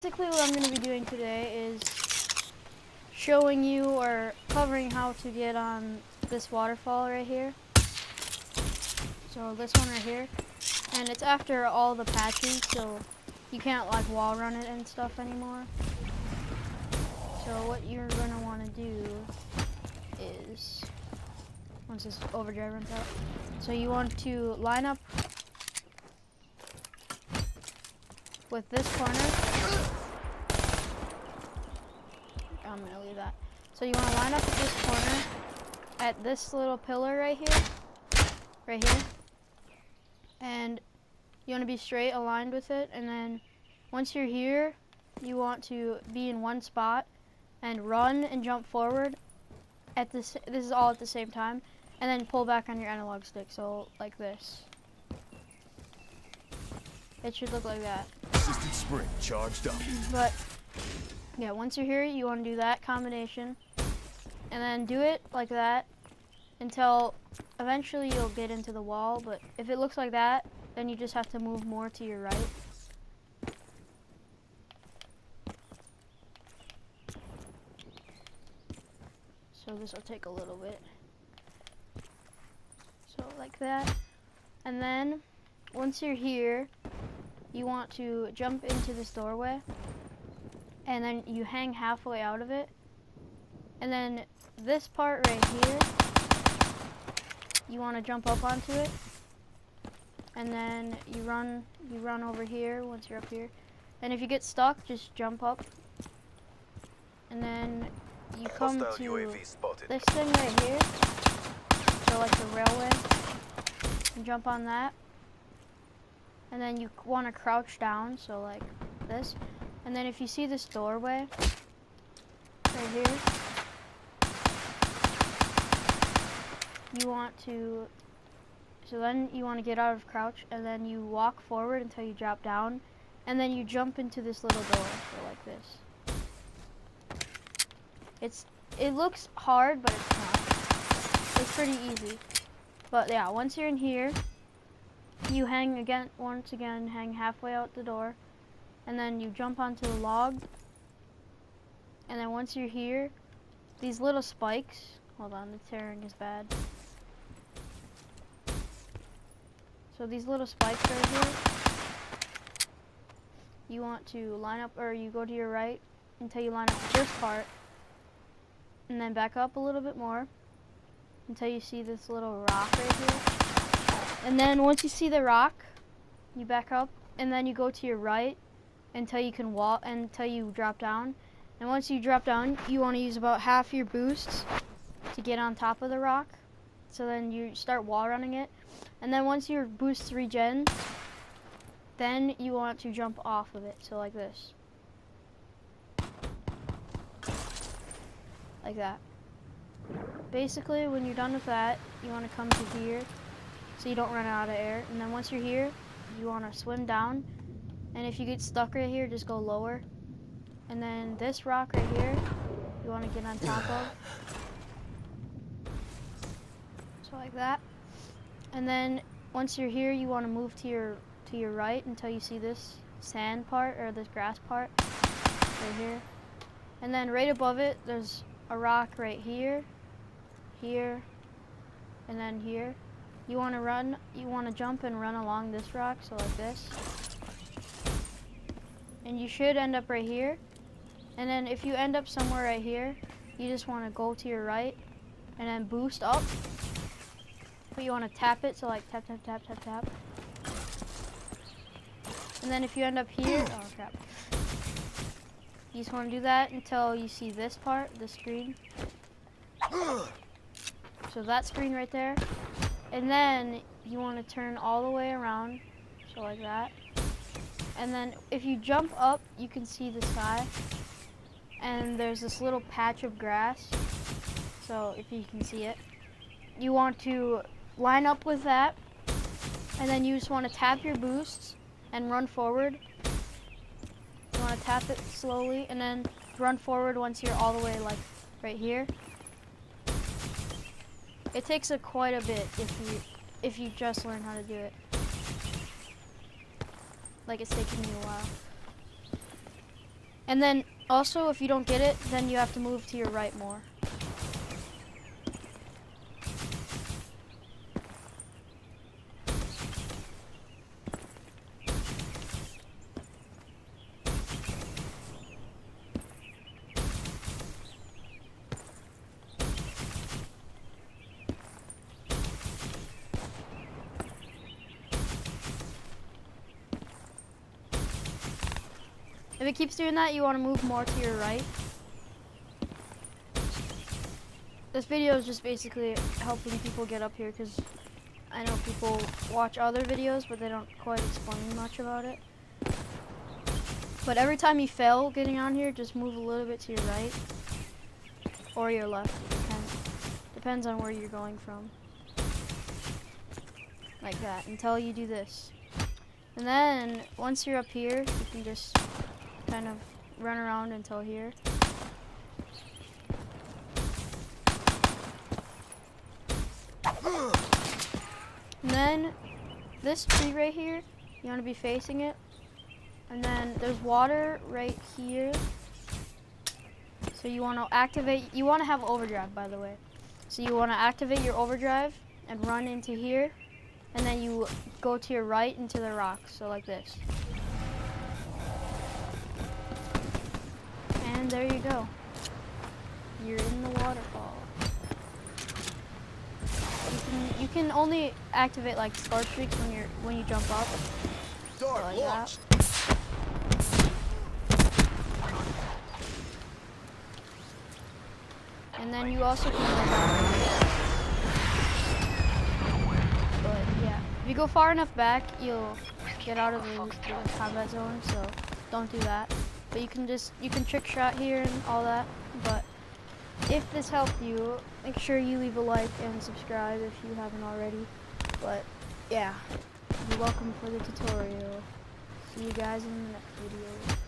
Basically what I'm going to be doing today is showing you or covering how to get on this waterfall right here. So this one right here. And it's after all the patches, so you can't like wall run it and stuff anymore. So what you're going to want to do is, once this overdrive runs out, so you want to line up with this corner. I'm gonna leave that. So you want to line up at this corner, at this little pillar right here, and you want to be straight aligned with it. And then once you're here, you want to be in one spot and run and jump forward at this. This is all at the same time, and then pull back on your analog stick. So like this. It should look like that. Assisted spring charged up. But yeah, once you're here, you want to do that combination, and then do it like that until eventually you'll get into the wall. But if it looks like that, then you just have to move more to your right. So this will take a little bit. So like that. And then once you're here, you want to jump into this doorway. And then you hang halfway out of it. And then this part right here, you want to jump up onto it. And then you run over here once you're up here. And if you get stuck, just jump up. And then you come to this thing right here. So like the railway. And jump on that. And then you want to crouch down, so like this. And then if you see this doorway right here, you want to, so then you want to get out of crouch, and then you walk forward until you drop down, and then you jump into this little door, so like this. It looks hard, but it's not. It's pretty easy. But yeah, once you're in here, you once again hang halfway out the door. And then you jump onto the log. And then once you're here, these little spikes, hold on, the tearing is bad. So these little spikes right here, you want to line up, or you go to your right until you line up with this part. And then back up a little bit more until you see this little rock right here. And then once you see the rock, you back up, and then you go to your right until you can walk, until you drop down. And once you drop down, you want to use about half your boosts to get on top of the rock. So then you start wall running it. And then once your boosts regen, then you want to jump off of it. So like this. Like that. Basically, when you're done with that, you want to come to here so you don't run out of air. And then once you're here, you want to swim down. And if you get stuck right here, just go lower. And then this rock right here, you want to get on top of. So like that. And then once you're here, you want to move to your right until you see this sand part, or this grass part right here. And then right above it, there's a rock right here, here, and then here. You want to jump and run along this rock, so like this. And you should end up right here. And then if you end up somewhere right here, you just want to go to your right and then boost up. But you want to tap it, so like tap, tap, tap, tap, tap. And then if you end up here, oh crap. You just want to do that until you see this part, the screen. So that screen right there. And then you want to turn all the way around, so like that. And then if you jump up, you can see the sky. And there's this little patch of grass. So if you can see it. You want to line up with that. And then you just want to tap your boosts and run forward. You want to tap it slowly and then run forward once you're all the way like right here. It takes quite a bit if you just learn how to do it. Like it's taking me a while. And then also, if you don't get it, then you have to move to your right more. If it keeps doing that, you want to move more to your right. This video is just basically helping people get up here because I know people watch other videos, but they don't quite explain much about it. But every time you fail getting on here, just move a little bit to your right or your left. Depends on where you're going from. Like that, until you do this. And then, once you're up here, you can just kind of run around until here. And then, this tree right here, you want to be facing it. And then, there's water right here. So you want to activate, you want to have overdrive, by the way. So you want to activate your overdrive and run into here. And then you go to your right into the rocks, so like this. And there you go. You're in the waterfall. You can only activate like spark streaks when you jump up. So like that. And then you also can go back. But yeah, if you go far enough back, you'll get out of the combat zone. So don't do that. But you can trick shot here and all that. But if this helped you, make sure you leave a like and subscribe if you haven't already. But yeah, you're welcome for the tutorial. See you guys in the next video.